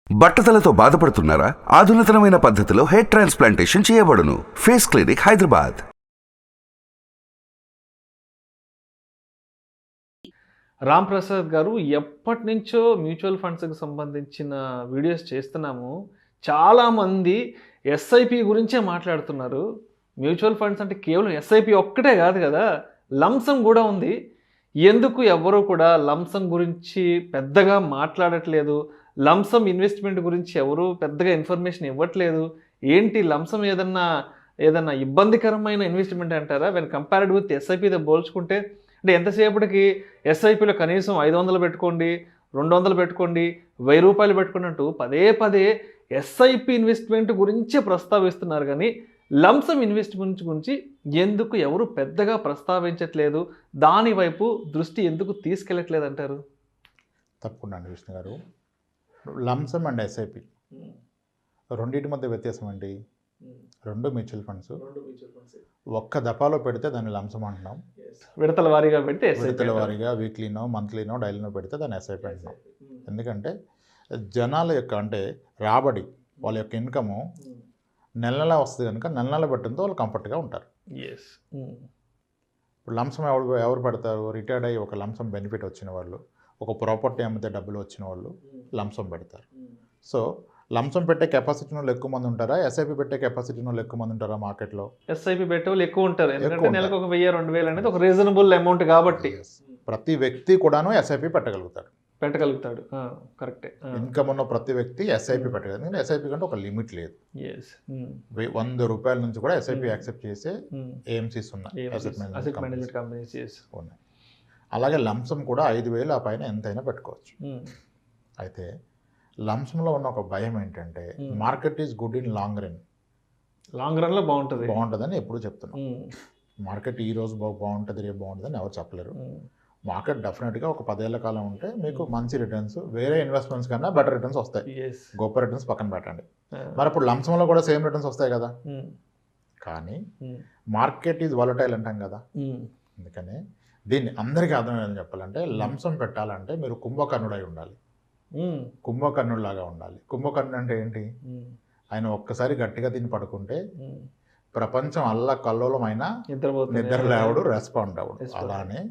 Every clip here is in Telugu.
బట్టతలతో బాధపడుతున్నారా? ఆధునితనమైన పద్ధతిలో హెయిర్ ట్రాన్స్ప్లాంటేషన్ చేయబడును. Face clinic, Hyderabad. రామ్ ప్రసాద్ గారు ఎప్పటి నుంచో మ్యూచువల్ ఫండ్స్కి సంబంధించిన వీడియోస్ చేస్తున్నాము. చాలామంది ఎస్ఐపి గురించే మాట్లాడుతున్నారు. మ్యూచువల్ ఫండ్స్ అంటే కేవలం ఎస్ఐపి ఒక్కటే కాదు కదా, లంసమ్ కూడా ఉంది. ఎందుకు ఎవ్వరూ కూడా లంసమ్ గురించి పెద్దగా మాట్లాడట్లేదు? లంసమ్ ఇన్వెస్ట్మెంట్ గురించి ఎవరు పెద్దగా ఇన్ఫర్మేషన్ ఇవ్వట్లేదు. ఏంటి లంసమ్ ఏదన్నా ఇబ్బందికరమైన ఇన్వెస్ట్మెంట్ అంటారా? వెన్ కంపేర్డ్ విత్ ఎస్ఐపితో పోల్చుకుంటే అంటే ఎంతసేపటికి ఎస్ఐపిలో కనీసం 500 పెట్టుకోండి, 200 పెట్టుకోండి, 1000 రూపాయలు పెట్టుకోండి అంటూ పదే పదే ఎస్ఐపి ఇన్వెస్ట్మెంట్ గురించే ప్రస్తావిస్తున్నారు. కానీ లంసమ్ ఇన్వెస్ట్మెంట్ గురించి ఎందుకు ఎవరు పెద్దగా ప్రస్తావించట్లేదు? దాని వైపు దృష్టి ఎందుకు తీసుకెళ్ళట్లేదు అంటారు? తప్పకుండా అండి విష్ణు గారు. లంసమ్ అండ్ ఎస్ఐపి రెండింటి మధ్య వ్యత్యాసం ఏంటి? రెండు మ్యూచువల్ ఫండ్స్ ఒక్క దఫాలో పెడితే దాన్ని లంసమ్ అంటున్నాం. విడతల వారీగా పెడితే విడతల వారీగా వీక్లీనో మంత్లీనో డైలీనో పెడితే దాన్ని ఎస్ఐపి అంటున్నాం. ఎందుకంటే జనాల యొక్క అంటే రాబడి వాళ్ళ యొక్క ఇన్కము నెల నెల వస్తుంది కనుక నెల నెల పెట్టడంతో వాళ్ళు కంఫర్ట్గా ఉంటారు. ఇప్పుడు లంసమ్ ఎవరు పెడతారు? రిటైర్డ్ అయ్యి ఒక లంసమ్ బెనిఫిట్ వచ్చిన వాళ్ళు, ఒక ప్రాపర్టీ అమ్మితే డబ్బులు వచ్చిన వాళ్ళు లంసమ్ పెడతారు. సో లంసమ్ పెట్టే కెపాసిటీ వాళ్ళు ఎక్కువ మంది ఉంటారా? ఎస్ఐపి పెట్టే కెపాసిటీ వాళ్ళు ఎక్కువ మంది ఉంటారా మార్కెట్లో? ఎస్ఐపి పెట్టే వాళ్ళు ఎక్కువ ఉంటారు. ఎందుకంటే నెలకు ఒక 1000-2000 అనేది ఒక రీజనబుల్ అమౌంట్ కాబట్టి ప్రతి వ్యక్తి కూడాను ఎస్ఐపి పెట్టగలుగుతాడు. కరెక్టే. ఇన్కమ్ ఉన్న ప్రతి వ్యక్తి ఎస్ఐపి పెట్టగలదు. ఎస్ఐపి కంటే ఒక లిమిట్ లేదు. 100 రూపాయల నుంచి కూడా ఎస్ఐపి యాక్సెప్ట్ చేసే ఏఎంసీస్ ఉన్నాయి, అసెట్ మేనేజ్మెంట్ కంపెనీస్ ఉన్నాయి. అలాగే లంసమ్ కూడా 5000 ఆ పైన ఎంతైనా పెట్టుకోవచ్చు. అయితే లంసంలో ఉన్న ఒక భయం ఏంటంటే market is good in long రన్లో బాగుంటుందని ఎప్పుడు చెప్తున్నాం. మార్కెట్ ఈ రోజు బాగుంటుంది, రేపు బాగుంటుందని ఎవరు చెప్పలేరు. మార్కెట్ డెఫినెట్గా ఒక 10 ఏళ్ల కాలం ఉంటే మీకు మంచి రిటర్న్స్, వేరే ఇన్వెస్ట్మెంట్స్ కన్నా బెటర్ రిటర్న్స్ వస్తాయి. గొప్ప రిటర్న్స్ పక్కన పెట్టండి. మరి అప్పుడు లంసంలో కూడా సేమ్ రిటర్న్స్ వస్తాయి కదా. కానీ మార్కెట్ ఈజ్ వాలటైల్ అంటాం కదా. అందుకని దీన్ని అందరికీ అర్థమయ్యేదని చెప్పాలంటే లంసం పెట్టాలంటే మీరు కుంభకర్ణుడై ఉండాలి, కుంభకర్ణుడిలాగా ఉండాలి. కుంభకర్ణుడు అంటే ఏంటి? ఆయన ఒక్కసారి గట్టిగా తిని పడుకుంటే ప్రపంచం అల్ల కల్లోలమైన నిద్ర లేవడు, రెస్పాండ్ అవ్వడు. అలానే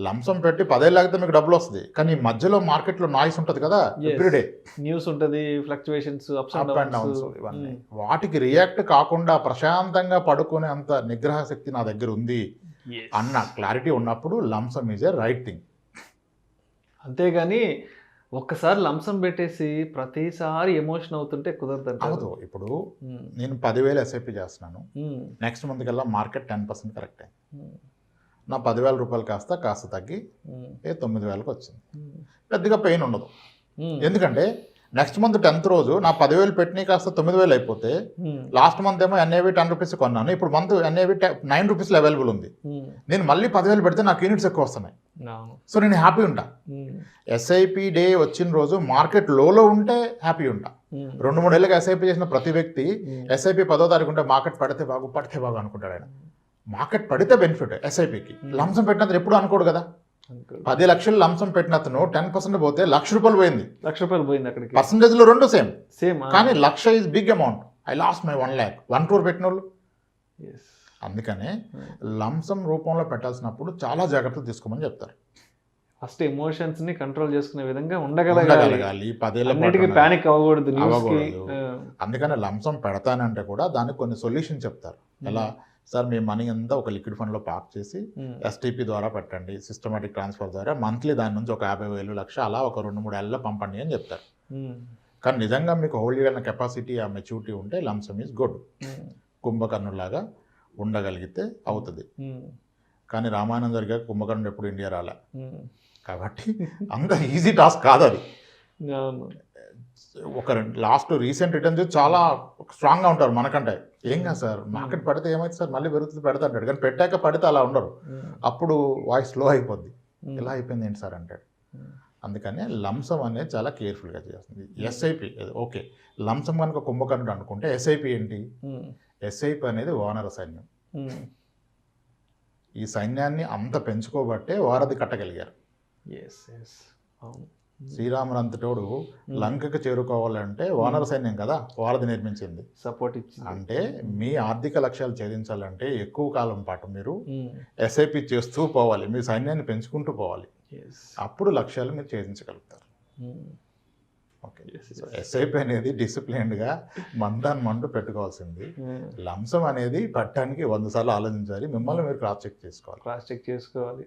లంసం పెట్టి 10 ఏళ్ళు ఆగితే మీకు డబ్బులు వస్తుంది. కానీ మధ్యలో మార్కెట్లో నాయిస్ ఉంటుంది కదా, ఎవ్రీడే న్యూస్ ఉంటుంది, ఫ్లక్చువేషన్స్, అప్ అండ్ డౌన్స్, ఇవన్నీ వాటికి రియాక్ట్ కాకుండా ప్రశాంతంగా పడుకునే అంత నిగ్రహ శక్తి నా దగ్గర ఉంది అన్న క్లారిటీ ఉన్నప్పుడు లంసం ఈజ్ ఏ రైట్ థింగ్. అంతేగాని ఒక్కసారి లంసం పెట్టేసి ప్రతిసారి ఎమోషన్ అవుతుంటే కుదరదు. అవదు. ఇప్పుడు నేను 10,000 ఎస్ఐపి చేస్తున్నాను, నెక్స్ట్ మంత్ కల్లా మార్కెట్ 10% కరెక్ట్ అయింది. నా 10,000 రూపాయలు కాస్త తగ్గి 9,000కి వచ్చింది. పెద్దగా పెయిన్ ఉండదు. ఎందుకంటే నెక్స్ట్ మంత్ 10th రోజు నా 10,000 పెట్టినవి కాస్త 9,000 అయిపోతే లాస్ట్ మంత్ ఏమో ఎన్ఏవి 10 రూపీస్ కొన్నాను, ఇప్పుడు మంత్ ఎన్ఏవి 9 రూపీస్లో అవైలబుల్ ఉంది. నేను మళ్ళీ 10,000 పెడితే నాకు యూనిట్స్ ఎక్కువ వస్తున్నాయి. సో నేను హ్యాపీ ఉంటా. ఎస్ఐపి డే వచ్చిన రోజు మార్కెట్ లోలో ఉంటే హ్యాపీ ఉంటా. 2-3 ఏళ్ళకి ఎస్ఐపి చేసిన ప్రతి వ్యక్తి ఎస్ఐపి 10వ తారీఖు ఉంటే మార్కెట్ పడితే బాగు అనుకుంటాడు. ఆయన మార్కెట్ పడితే బెనిఫిట్. ఎస్ఐపికి లంసం పెట్టినంత ఎప్పుడు అనుకోడు కదా. 10 లక్షలు లంసం పెట్టిన అతను 10% పోతే ₹1,00,000 పోయింది. అక్కడికి పర్సంటేజ్లో రెండు సేమ్. కానీ 1,00,000 is big amount. I lost my 1 lakh. 1 crore పెట్టిన వాళ్ళు. అందుకనే లంసం రూపంలో పెట్టాల్సినప్పుడు చాలా జాగ్రత్తలు తీసుకోమని చెప్తారు. ఫస్ట్ ఎమోషన్స్ ని కంట్రోల్ చేసుకునే విధంగా ఉండగలగాలి. 10 ఏళ్ళ పానిక్ అవ్వకూడదు. అందుకని లంసం పెడతానంటే కూడా దానికి కొన్ని సొల్యూషన్ చెప్తారు. ఎలా సార్, మీ మనీ అంతా ఒక లిక్విడ్ ఫండ్లో పార్క్ చేసి ఎస్టీపీ ద్వారా పెట్టండి, సిస్టమాటిక్ ట్రాన్స్ఫర్ ద్వారా మంత్లీ దాని నుంచి ఒక 50,000 లక్ష అలా ఒక 2-3 ఏళ్ళలో పంపండి అని చెప్తారు. కానీ నిజంగా మీకు హోల్డ్ చేయగలిగిన కెపాసిటీ, ఆ మెచ్యూరిటీ ఉంటే లంసమ్ ఈజ్ గుడ్. కుంభకర్ణులాగా ఉండగలిగితే అవుతుంది. కానీ రామానందర్ గారు కుంభకర్ణుడు ఎప్పుడు ఇండియా రాలే కాబట్టి అంత ఈజీ టాస్క్ కాదు అది. ఒక లాస్ట్ రీసెంట్ రిటర్న్స్ చాలా స్ట్రాంగ్గా ఉంటారు మనకంటే. ఏం కాదు సార్, మార్కెట్ పడితే ఏమైతే సార్ మళ్ళీ పెరుగుతుంది పెడతా అంటాడు. కానీ పెట్టాక పడితే అలా ఉండరు. అప్పుడు వాయిస్ స్లో అయిపోద్ది. ఇలా అయిపోయింది ఏంటి సార్ అంటాడు. అందుకని లంసం అనేది చాలా కేర్ఫుల్గా చేస్తుంది. ఎస్ఐపి ఓకే, లంసం కనుక కుంభకర్ణుడు అనుకుంటే ఎస్ఐపి ఏంటి? ఎస్ఐపి అనేది వానర సైన్యం. ఈ సైన్యాన్ని అంత పెంచుకోబట్టే వారధి కట్టగలిగారు. శ్రీరాముడు అంతటోడు లంకకు చేరుకోవాలంటే వానర సైన్యం కదా వాళ్ళది నిర్మించింది. సపోర్ట్ ఇచ్చింది. అంటే మీ ఆర్థిక లక్ష్యాలు ఛేదించాలంటే ఎక్కువ కాలం పాటు మీరు ఎస్ఐపి చేస్తూ పోవాలి, మీ సైన్యాన్ని పెంచుకుంటూ పోవాలి. అప్పుడు లక్ష్యాలు మీరు ఛేదించగలుగుతారు. ఓకే, సో ఎస్ఐపి అనేది డిసిప్లిన్డ్గా మందు పెట్టుకోవాల్సింది. లంసం అనేది పట్టడానికి 100 సార్లు ఆలోచించాలి, మిమ్మల్ని మీరు క్రాస్ చెక్ చేసుకోవాలి.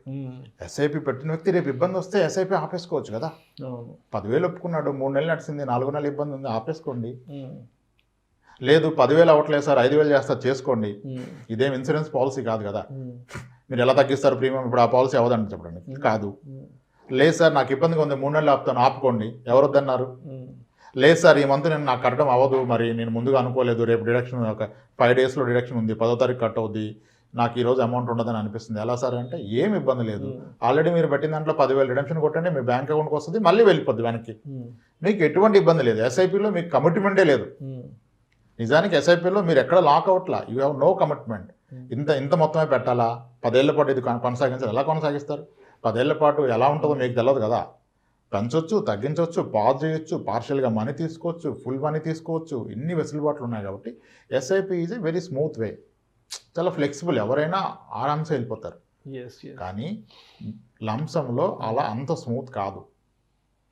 ఎస్ఐపి పెట్టిన వ్యక్తి రేపు ఇబ్బంది వస్తే ఎస్ఐపి ఆపేసుకోవచ్చు కదా. 10,000 ఒప్పుకున్నాడు, 3 నెలలు నడిచింది, 4 నెలలు ఇబ్బంది ఉంది, ఆపేసుకోండి. లేదు 10,000 అవ్వట్లేదు సార్, 5,000 చేస్తారు, చేసుకోండి. ఇదేం ఇన్సూరెన్స్ పాలసీ కాదు కదా. మీరు ఎలా తగ్గిస్తారు ప్రీమియం, ఇప్పుడు ఆ పాలసీ అవ్వదండి చెప్పండి. కాదు. లేదు సార్ నాకు ఇబ్బందిగా ఉంది, 3 నెలలు ఆపుతాను, ఆపుకోండి. ఎవరు వద్దన్నారు? లేదు సార్ ఈ మంత్ నేను నాకు కట్టడం అవ్వదు, మరి నేను ముందుగా అనుకోలేదు, రేపు డిడక్షన్ ఒక 5 డేస్లో డిడక్షన్ ఉంది, 10వ తారీఖు కట్ అవుద్ది, నాకు ఈరోజు అమౌంట్ ఉండదని అనిపిస్తుంది, ఎలా సార్ అంటే ఏం ఇబ్బంది లేదు, ఆల్రెడీ మీరు పెట్టిన దాంట్లో 10,000 రిడక్షన్ కొట్టండి, మీ బ్యాంక్ అకౌంట్కి వస్తుంది, మళ్ళీ వెళ్ళిపోద్ది వెనక్కి, మీకు ఎటువంటి ఇబ్బంది లేదు. ఎస్ఐపిలో మీకు కమిట్మెంటే లేదు. నిజానికి ఎస్ఐపిలో మీరు ఎక్కడ లాక్ అవుట్లా, యూ హ్యావ్ నో కమిట్మెంట్. ఇంత మొత్తమే పెట్టాలా, 10 ఏళ్ల పాటు ఇది కొనసాగించాలి, ఎలా కొనసాగిస్తారు? 10 ఏళ్ల పాటు ఎలా ఉంటుందో మీకు తెలియదు కదా. పెంచవచ్చు, తగ్గించవచ్చు, పాజ్ చేయొచ్చు, పార్షియల్గా మనీ తీసుకోవచ్చు, ఫుల్ మనీ తీసుకోవచ్చు, ఇన్ని వెసులుబాట్లు ఉన్నాయి. కాబట్టి SIP is a very smooth way, చాలా ఫ్లెక్సిబుల్, ఎవరైనా ఆరామ్సే వెళ్ళిపోతారు. కానీ లంసంలో అలా అంత స్మూత్ కాదు,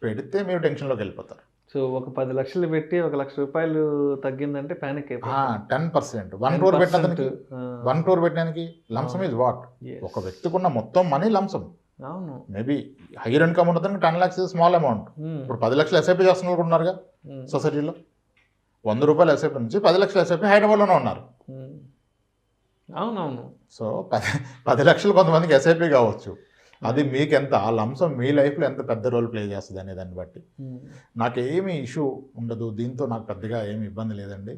పెడితే మీరు టెన్షన్లోకి వెళ్ళిపోతారు. సో ఒక 10 లక్షలు పెట్టి 1 లక్ష రూపాయలు తగ్గిందంటే ప్యానిక్ అయిపోతుంది. 10%, 1 crore పెట్టడానికి 1 crore పెట్టడానికి లంసం ఈజ్ వాట్? ఒక వ్యక్తికి ఉన్న మొత్తం మనీ లంసం. అవును, మేబీ హైయర్ ఇన్కమ్ ఉంటుంది, 10 lakhs స్మాల్ అమౌంట్. ఇప్పుడు 10 లక్షలు ఎస్ఐపి చేస్తున్న వాళ్ళు ఉన్నారుగా సొసైటీలో. 100 రూపాయలు ఎస్ఐపి నుంచి 10 లక్షలు ఎస్ఐపి హైదరాబాద్లోనే ఉన్నారు. అవునవును. సో 10 లక్షలు కొంతమందికి ఎస్ఐపి కావచ్చు. అది మీకెంత, ఆ లంసం మీ లైఫ్లో ఎంత పెద్ద రోల్ ప్లే చేస్తుంది అనే దాన్ని బట్టి. నాకేమీ ఇష్యూ ఉండదు, దీంతో నాకు పెద్దగా ఏమి ఇబ్బంది లేదండి,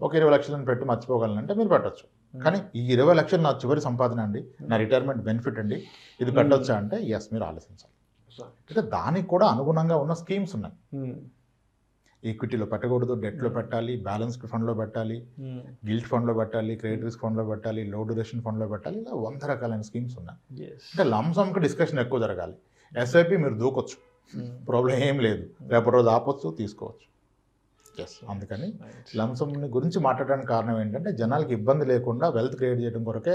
ఒక 20 లక్షలను పెట్టి మర్చిపోగలనంటే మీరు పెట్టచ్చు. కానీ ఈ 20 లక్షలు నా చివరి సంపాదన అండి, నా రిటైర్మెంట్ బెనిఫిట్ అండి, ఇది పెట్టొచ్చా అంటే ఎస్, మీరు ఆలోచించాలి. అంటే దానికి కూడా అనుగుణంగా ఉన్న స్కీమ్స్ ఉన్నాయి. ఈక్విటీలో పెట్టకూడదు, డెట్లో పెట్టాలి, బ్యాలెన్స్డ్ ఫండ్లో పెట్టాలి, గిల్ట్ ఫండ్లో పెట్టాలి, క్రెడిట్ రిస్క్ ఫండ్లో పెట్టాలి, లో డ్యూరేషన్ ఫండ్లో పెట్టాలి, ఇలా 100 రకాలైన స్కీమ్స్ ఉన్నాయి. అంటే లంసంకి డిస్కషన్ ఎక్కువ జరగాలి. ఎస్ఐపి మీరు దూకొచ్చు, ప్రాబ్లం ఏం లేదు, రేపటి రోజు ఆపొచ్చు, తీసుకోవచ్చు. ఎస్, అందుకని లంసంని గురించి మాట్లాడడానికి కారణం ఏంటంటే జనాలకి ఇబ్బంది లేకుండా వెల్త్ క్రియేట్ చేయడం కొరకే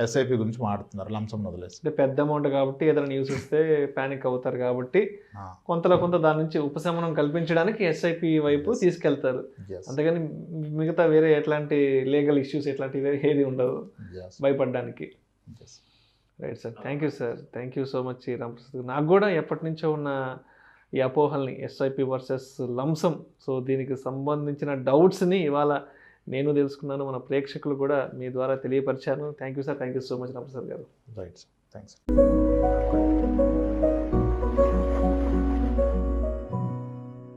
ఎస్ఐపి గురించి మాట్లాడుతున్నారు, లంసం వదిలేసి. అంటే పెద్ద అమౌంట్ కాబట్టి ఏదైనా న్యూస్ వస్తే ప్యానిక్ అవుతారు కాబట్టి కొంతలో కొంత దాని నుంచి ఉపశమనం కల్పించడానికి ఎస్ఐపి వైపు తీసుకెళ్తారు. అంతేగాని మిగతా వేరే ఎట్లాంటి లీగల్ ఇష్యూస్ ఎట్లాంటివి ఏది ఉండదు భయపడడానికి. Right sir, thank you sir, thank you so much Ramprasad. నాకు కూడా ఎప్పటి నుంచో ఉన్న ఈ అపోహల్ని, ఎస్ఐపి వర్సెస్ లంసం, సో దీనికి సంబంధించిన డౌట్స్ని ఇవాళ నేను తెలుసుకున్నాను, మన ప్రేక్షకులు కూడా మీ ద్వారా తెలియపరిచాను. Thank you sir, thank you so much Ramprasad గారు. Right sir, thanks.